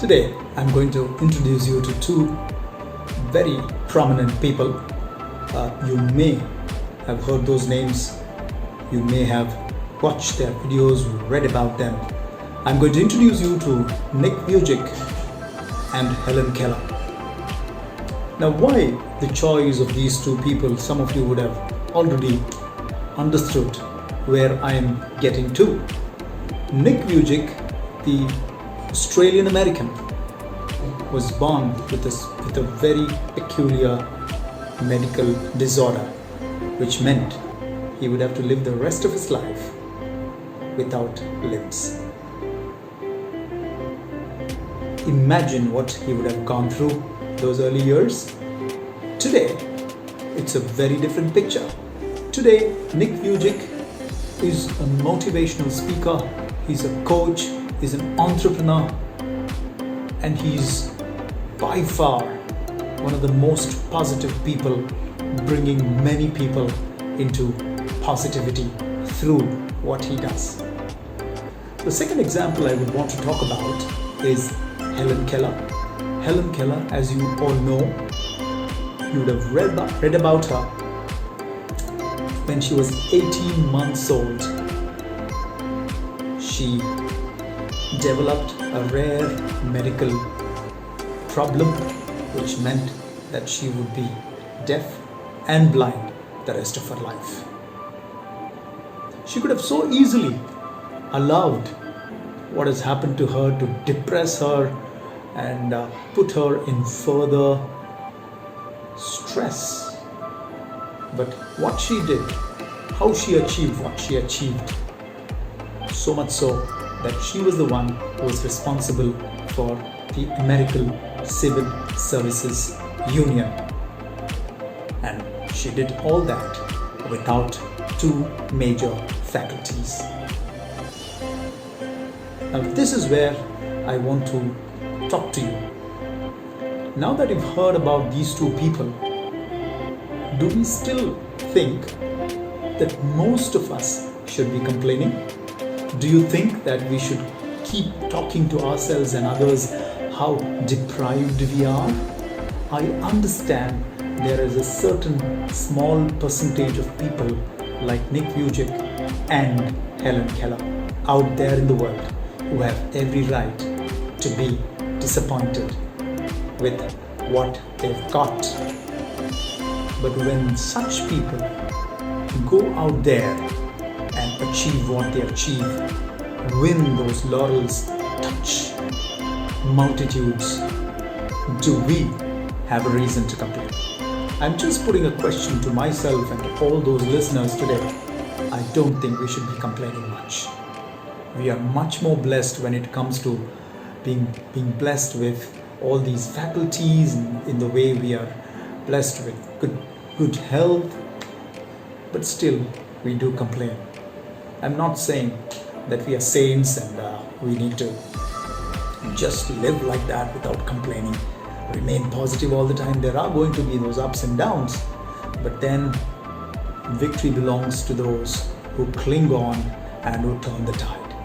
Today, I'm going to introduce you to two very prominent people. You may have heard those names. You may have watched their videos, read about them. I'm going to introduce you to Nick Vujicic and Helen Keller. Now, why the choice of these two people? Some of you would have already understood where I am getting to. Nick Vujicic, the Australian American, was born with a very peculiar medical disorder, which meant he would have to live the rest of his life without limbs. Imagine what he would have gone through those early years. Today, it's a very different picture. Today, Nick Vujicic is a motivational speaker, he's a coach, he's an entrepreneur, and he's by far one of the most positive people, bringing many people into positivity through what he does. The second example I would want to talk about is Helen Keller. Helen Keller, as you all know, you would have read about her when she was 18 months old. She developed a rare medical problem, which meant that she would be deaf and blind the rest of her life. She could have so easily allowed what has happened to her to depress her and put her in further stress. But what she did, how she achieved what she achieved, so much so that she was the one who was responsible for the American Civil Services Union. And she did all that without two major faculties. Now, this is where I want to talk to you. Now that you've heard about these two people, do we still think that most of us should be complaining? Do you think that we should keep talking to ourselves and others how deprived we are? I understand there is a certain small percentage of people like Nick Vujicic and Helen Keller out there in the world who have every right to be disappointed with what they've got. But when such people go out there and achieve what they achieve, win those laurels, touch multitudes, do we have a reason to complain? I'm just putting a question to myself and to all those listeners today. I don't think we should be complaining much. We are much more blessed when it comes to being blessed with all these faculties in the way we are blessed with good health, but still we do complain. I'm not saying that we are saints and we need to just live like that without complaining, remain positive all the time. There are going to be those ups and downs, but then victory belongs to those who cling on and who turn the tide.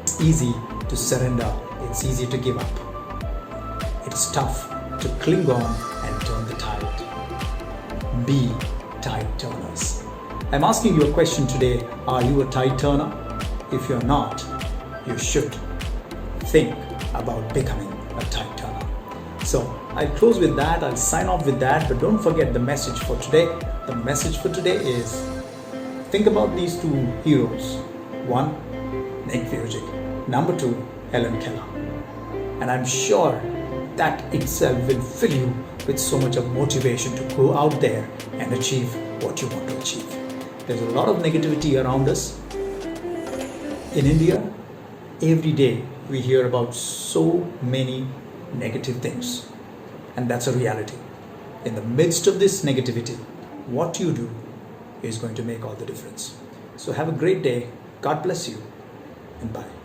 It's easy to surrender, it's easy to give up. It's tough to cling on and turn the tide. Be tide turners. I'm asking you a question today. Are you a tide turner? If you're not, you should think about becoming a tide turner. So I'll close with that. I'll sign off with that. But don't forget the message for today. The message for today is think about these two heroes. One, Nick Vujicic. Number two, Helen Keller. And I'm sure that itself will fill you with so much of motivation to go out there and achieve what you want to achieve. There's a lot of negativity around us. In India, every day we hear about so many negative things, and that's a reality. In the midst of this negativity, what you do is going to make all the difference. So have a great day. God bless you, and bye.